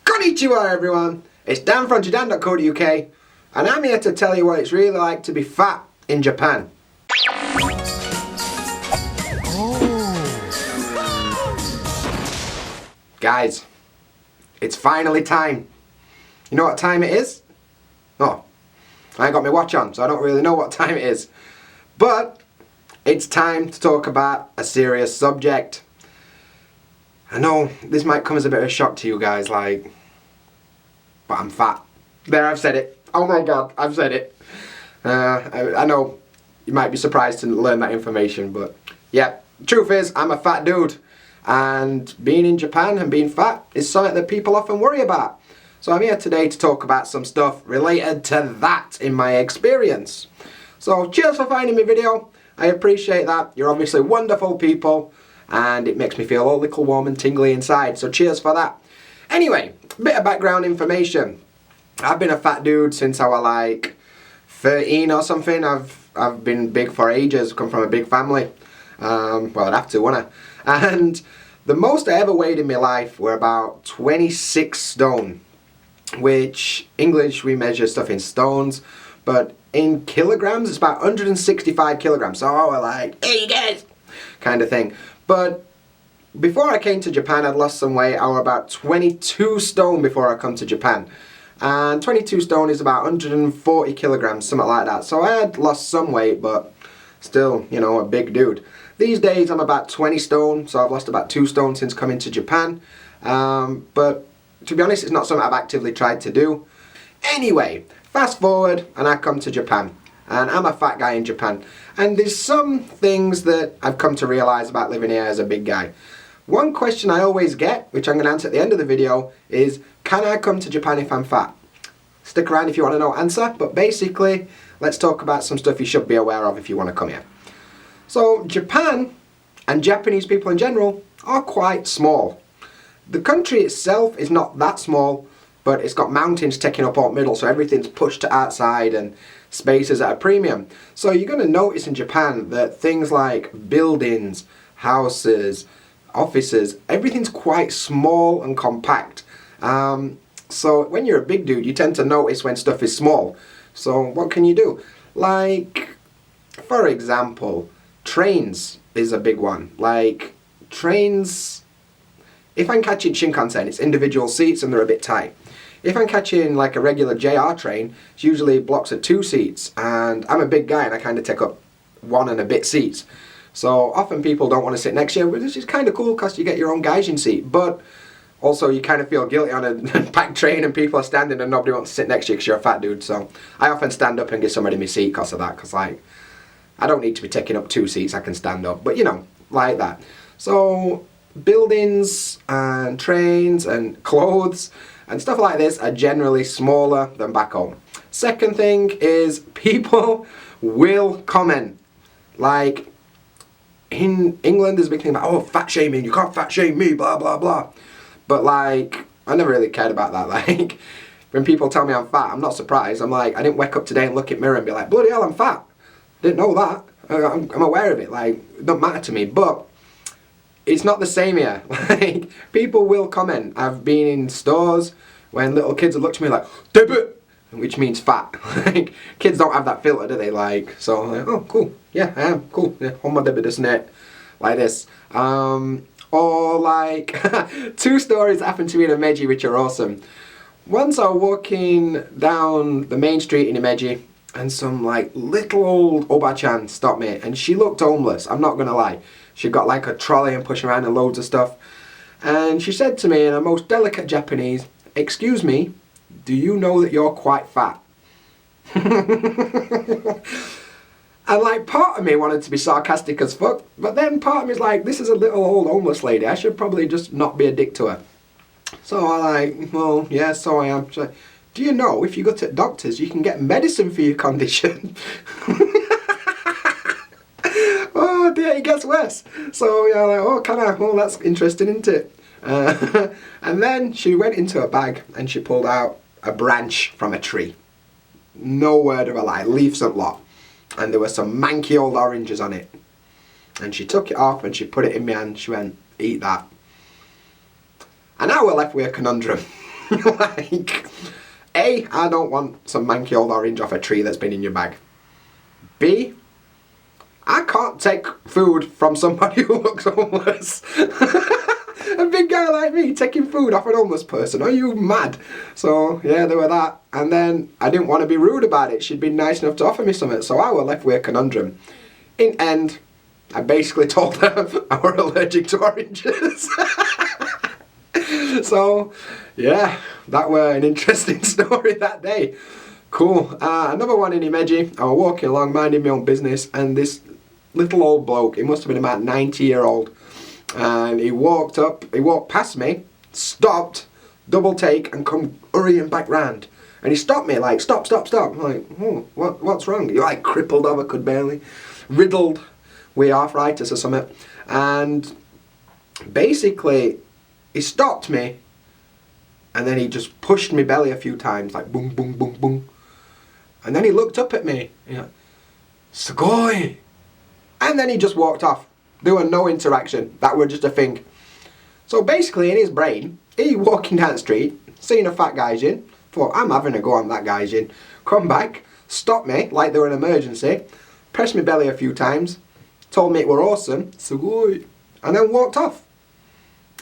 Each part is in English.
Konnichiwa everyone, it's Dan from JaDan.co.uk and I'm here to tell you what it's really like to be fat in Japan. Guys, it's finally time. You know what time it is? Oh, I ain't got my watch on, so I don't really know what time it is. But it's time to talk about a serious subject. I know this might come as a bit of a shock to you guys, but I'm fat. There, I've said it. Oh my god, I've said it. I know you might be surprised to learn that information, but yeah, truth is, I'm a fat dude. And being in Japan and being fat is something that people often worry about. So I'm here today to talk about some stuff related to that in my experience. So cheers for finding my video. I appreciate that. You're obviously wonderful people and it makes me feel a little warm and tingly inside. So cheers for that. Anyway, a bit of background information. I've been a fat dude since I was like 13 or something. I've been big for ages, come from a big family. Well, I'd have to, wouldn't I? And the most I ever weighed in my life were about 26 stone, which English we measure stuff in stones, but in kilograms it's about 165 kilograms. So I was like, hey guys, kind of thing. But before I came to Japan, I'd lost some weight. I was about 22 stone before I come to Japan. And 22 stone is about 140 kilograms, something like that. So I had lost some weight, but still, you know, a big dude. These days I'm about 20 stone, so I've lost about 2 stone since coming to Japan. But to be honest, it's not something I've actively tried to do. Anyway, fast forward and I come to Japan. And I'm a fat guy in Japan. And there's some things that I've come to realise about living here as a big guy. One question I always get, which I'm going to answer at the end of the video, is can I come to Japan if I'm fat? Stick around if you want to know answer, but basically, let's talk about some stuff you should be aware of if you want to come here. So, Japan, and Japanese people in general, are quite small. The country itself is not that small, but it's got mountains taking up all middle, so everything's pushed to outside and space is at a premium. So you're going to notice in Japan that things like buildings, houses, offices, everything's quite small and compact. So when you're a big dude, you tend to notice when stuff is small. So what can you do? Like, for example, trains is a big one. Like, trains, if I'm catching Shinkansen, it's individual seats and they're a bit tight. If I'm catching like a regular JR train, it's usually blocks of 2 seats, and I'm a big guy and I kind of take up 1 and a bit seats. So often people don't want to sit next to you, which is kind of cool because you get your own gaijin seat, but also you kind of feel guilty on a packed train and people are standing and nobody wants to sit next to you because you're a fat dude. So I often stand up and give somebody my seat because of that, because like, I don't need to be taking up 2 seats, I can stand up, but you know, like that. So buildings and trains and clothes and stuff like this are generally smaller than back home. Second thing is people will comment. Like, in England there's a big thing about, oh, fat shaming, you can't fat shame me, blah blah blah. But like, I never really cared about that. Like, when people tell me I'm fat, I'm not surprised. I'm like, I didn't wake up today and look in the mirror and be like, bloody hell, I'm fat. Didn't know that. I'm aware of it. Like, it don't matter to me. But it's not the same here. Like, people will comment. I've been in stores when little kids have looked at me like, David, which means fat. Like, kids don't have that filter, do they? Like, so I'm like, oh, cool. Yeah, I am. Cool. Yeah, on my David, isn't it? Like this. Or like, 2 stories that happened to me in Imeji which are awesome. Once I was walking down the main street in Imeji and some like little old Oba-chan stopped me and she looked homeless, I'm not gonna lie. She got like a trolley and pushing around and loads of stuff. And she said to me in a most delicate Japanese, excuse me, do you know that you're quite fat? And like, part of me wanted to be sarcastic as fuck, but then part of me's like, this is a little old homeless lady, I should probably just not be a dick to her. So I like, well, yeah, so I am. She's like, do you know if you go to doctors you can get medicine for your condition? Oh dear, it gets worse. So yeah, like, oh, can I? Oh, that's interesting, isn't it? And then she went into her bag and she pulled out a branch from a tree. No word of a lie, leaves and lot. And there were some manky old oranges on it. And she took it off and she put it in my hand. She went, eat that. And now we're left with a conundrum. Like, A, I don't want some manky old orange off a tree that's been in your bag. B, I can't take food from somebody who looks homeless. A big guy like me taking food off an homeless person, are you mad? So yeah, there were that. And then I didn't want to be rude about it. She'd been nice enough to offer me something, so I was left with a conundrum. In end, I basically told her I were allergic to oranges. So yeah, that were an interesting story that day. Cool. Another one in Himeji, I was walking along minding my own business, and this little old bloke, he must have been about 90-year-old, and he walked past me, stopped, double take, and come hurrying back round. And he stopped me like, stop. I'm like, oh, what's wrong? You're like crippled over, could barely, riddled with arthritis or something. And basically, he stopped me, and then he just pushed my belly a few times, like boom, boom, boom, boom. And then he looked up at me, you know, Sugoi! And then he just walked off. There was no interaction. That were just a thing. So basically, in his brain, he walking down the street, seeing a fat gaijin, thought, I'm having a go on that gaijin. Come back, stop me like there were an emergency, pressed my belly a few times, told me it were awesome, Sugoi, and then walked off.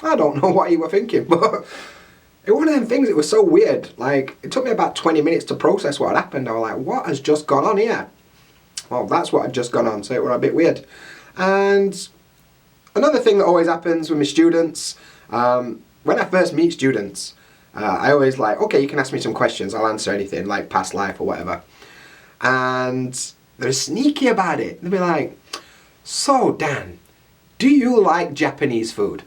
I don't know what he were thinking, but it was one of them things, it was so weird. Like, it took me about 20 minutes to process what had happened. I was like, what has just gone on here? Well, that's what had just gone on, so it was a bit weird. And another thing that always happens with my students, when I first meet students, I always like, okay, you can ask me some questions, I'll answer anything, like past life or whatever. And they're sneaky about it. They'll be like, so Dan, do you like Japanese food?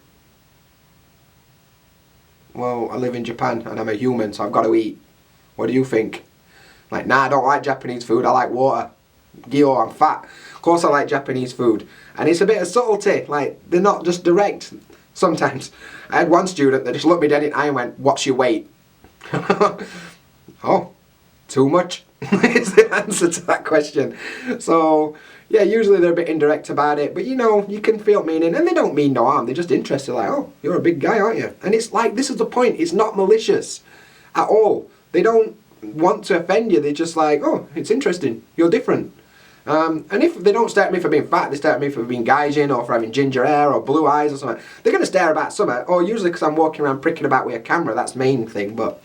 Well, I live in Japan and I'm a human, so I've got to eat. What do you think? Like, nah, I don't like Japanese food, I like water. Gyo, I'm fat. Of course I like Japanese food. And it's a bit of subtlety, like, they're not just direct sometimes. I had one student that just looked me dead in the eye and went, what's your weight? Oh, too much is the answer to that question. So, yeah, usually they're a bit indirect about it, but you know, you can feel meaning, and they don't mean no harm, they're just interested, like, oh, you're a big guy, aren't you? And it's like, this is the point, it's not malicious at all. They don't want to offend you, they're just like, oh, it's interesting, you're different. And if they don't stare at me for being fat, they stare at me for being gaijin or for having ginger hair or blue eyes or something, they're going to stare about something, or usually because I'm walking around pricking about with a camera, that's the main thing. But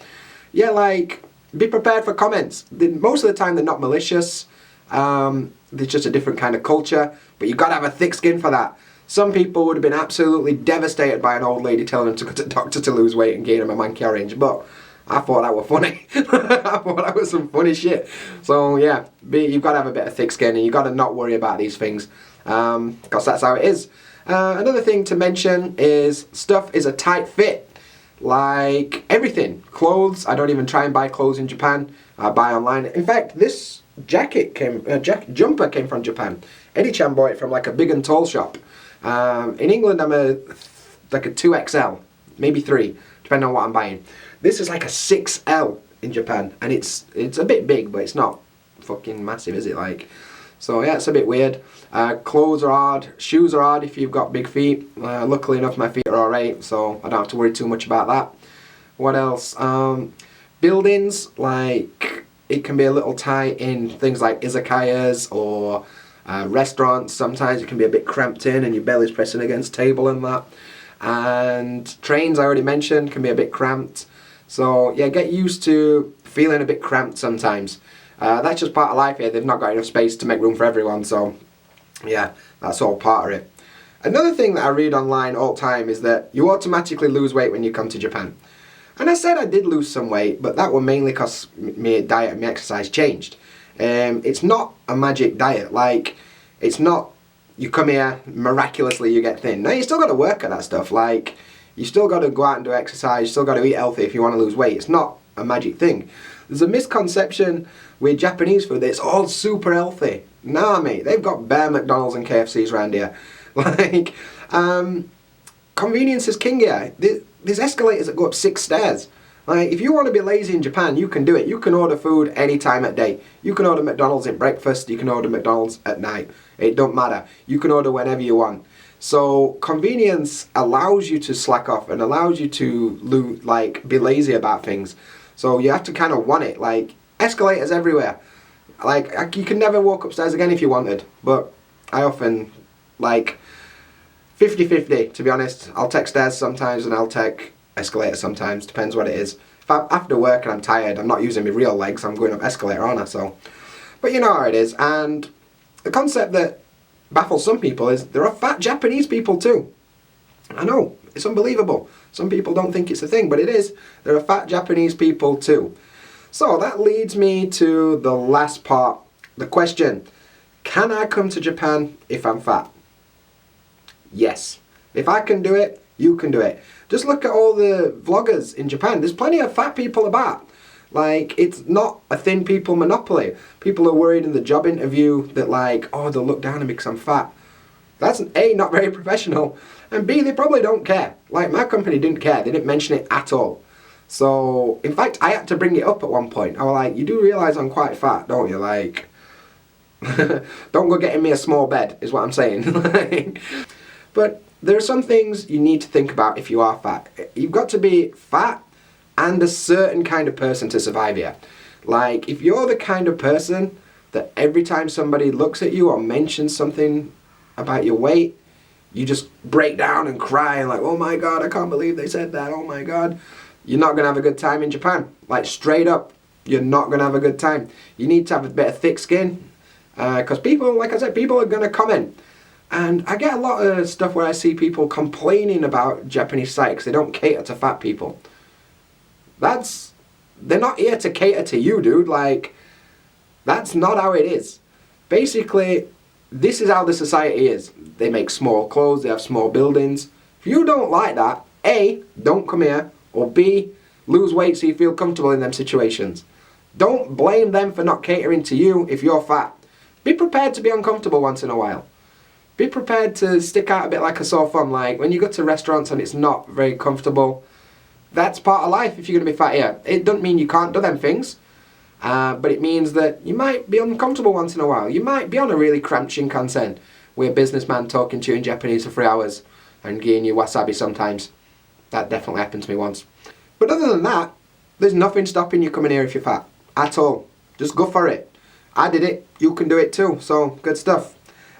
yeah, like, be prepared for comments. Most of the time they're not malicious, there's just a different kind of culture, but you've got to have a thick skin for that. Some people would have been absolutely devastated by an old lady telling them to go to the doctor to lose weight and gain them a manky orange, but I thought that was funny. I thought that was some funny shit. So yeah, you've got to have a bit of thick skin and you've got to not worry about these things, because that's how it is. Another thing to mention is stuff is a tight fit. Like everything. Clothes, I don't even try and buy clothes in Japan. I buy online. In fact, this jumper came from Japan. Eddie-chan bought it from like a big and tall shop. In England, I'm like a 2XL, maybe 3, depending on what I'm buying. This is like a 6L in Japan, and it's a bit big, but it's not fucking massive, is it? Like, so yeah, it's a bit weird. Clothes are hard, shoes are hard if you've got big feet. Luckily enough, my feet are alright, so I don't have to worry too much about that. What else? Buildings, like, it can be a little tight in things like izakayas or restaurants. Sometimes it can be a bit cramped in and your belly's pressing against the table and that. And trains, I already mentioned, can be a bit cramped. So yeah, get used to feeling a bit cramped sometimes. That's just part of life here. They've not got enough space to make room for everyone, so yeah, that's all part of it. Another thing that I read online all the time is that you automatically lose weight when you come to Japan. And I said I did lose some weight, but that was mainly because my diet and my exercise changed. It's not a magic diet. Like, it's not you come here, miraculously you get thin. No, you still got to work at that stuff. Like, you still got to go out and do exercise, you still got to eat healthy if you want to lose weight. It's not a magic thing. There's a misconception with Japanese food that it's all super healthy. Nah, mate, they've got bare McDonald's and KFCs around here. Like, convenience is king here. There's escalators that go up 6 stairs. Like, if you want to be lazy in Japan, you can do it. You can order food any time of day. You can order McDonald's at breakfast, you can order McDonald's at night. It don't matter. You can order whenever you want. So convenience allows you to slack off and allows you to like be lazy about things. So you have to kind of want it. Like escalators everywhere. Like you can never walk upstairs again if you wanted. But I often like 50-50 to be honest. I'll take stairs sometimes and I'll take escalators sometimes. Depends what it is. If I'm after work and I'm tired, I'm not using my real legs. I'm going up escalator, aren't I? So, but you know how it is. And the concept that baffles some people is there are fat Japanese people too. I know, it's unbelievable. Some people don't think it's a thing, but it is. There are fat Japanese people too. So that leads me to the last part, the question. Can I come to Japan if I'm fat? Yes. If I can do it, you can do it. Just look at all the vloggers in Japan. There's plenty of fat people about. Like, it's not a thin people monopoly. People are worried in the job interview that like, oh, they'll look down on me because I'm fat. That's A, not very professional, and B, they probably don't care. Like, my company didn't care. They didn't mention it at all. So, in fact, I had to bring it up at one point. I was like, you do realise I'm quite fat, don't you? Like, don't go getting me a small bed, is what I'm saying. But there are some things you need to think about if you are fat. You've got to be fat and a certain kind of person to survive here. Like, if you're the kind of person that every time somebody looks at you or mentions something about your weight, you just break down and cry and like, oh my god, I can't believe they said that, oh my god. You're not going to have a good time in Japan. Like, straight up, you're not going to have a good time. You need to have a bit of thick skin. Because people, like I said, people are going to comment. And I get a lot of stuff where I see people complaining about Japanese sites. They don't cater to fat people. They're not here to cater to you, dude. Like, that's not how it is. Basically, this is how the society is. They make small clothes, they have small buildings. If you don't like that, A, don't come here, or B, lose weight so you feel comfortable in them situations. Don't blame them for not catering to you if you're fat. Be prepared to be uncomfortable once in a while. Be prepared to stick out a bit like a sore thumb. Like, when you go to restaurants and it's not very comfortable, that's part of life if you're going to be fat here. It doesn't mean you can't do them things, but it means that you might be uncomfortable once in a while. You might be on a really cramped Shinkansen with a businessman talking to you in Japanese for 3 hours and giving you wasabi sometimes. That definitely happened to me once. But other than that, there's nothing stopping you coming here if you're fat. At all. Just go for it. I did it. You can do it too. So, good stuff.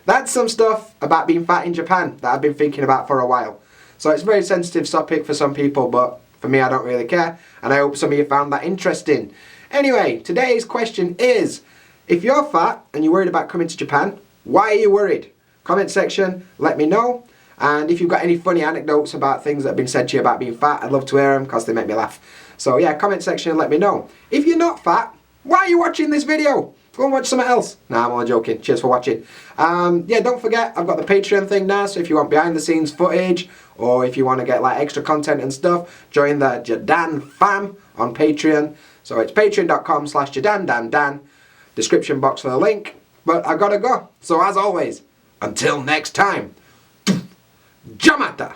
That's some stuff about being fat in Japan that I've been thinking about for a while. So it's a very sensitive topic for some people, but for me, I don't really care, and I hope some of you found that interesting. Anyway, today's question is, if you're fat and you're worried about coming to Japan, why are you worried? Comment section, let me know. And if you've got any funny anecdotes about things that have been said to you about being fat, I'd love to hear them because they make me laugh. So yeah, comment section and let me know. If you're not fat, why are you watching this video? Go and watch something else. Nah, I'm only joking. Cheers for watching. Yeah, don't forget, I've got the Patreon thing now, so if you want behind the scenes footage, or if you want to get like extra content and stuff, join the JaDan fam on Patreon. So it's patreon.com/JaDan. Description box for the link. But I gotta go. So as always, until next time, Jamata!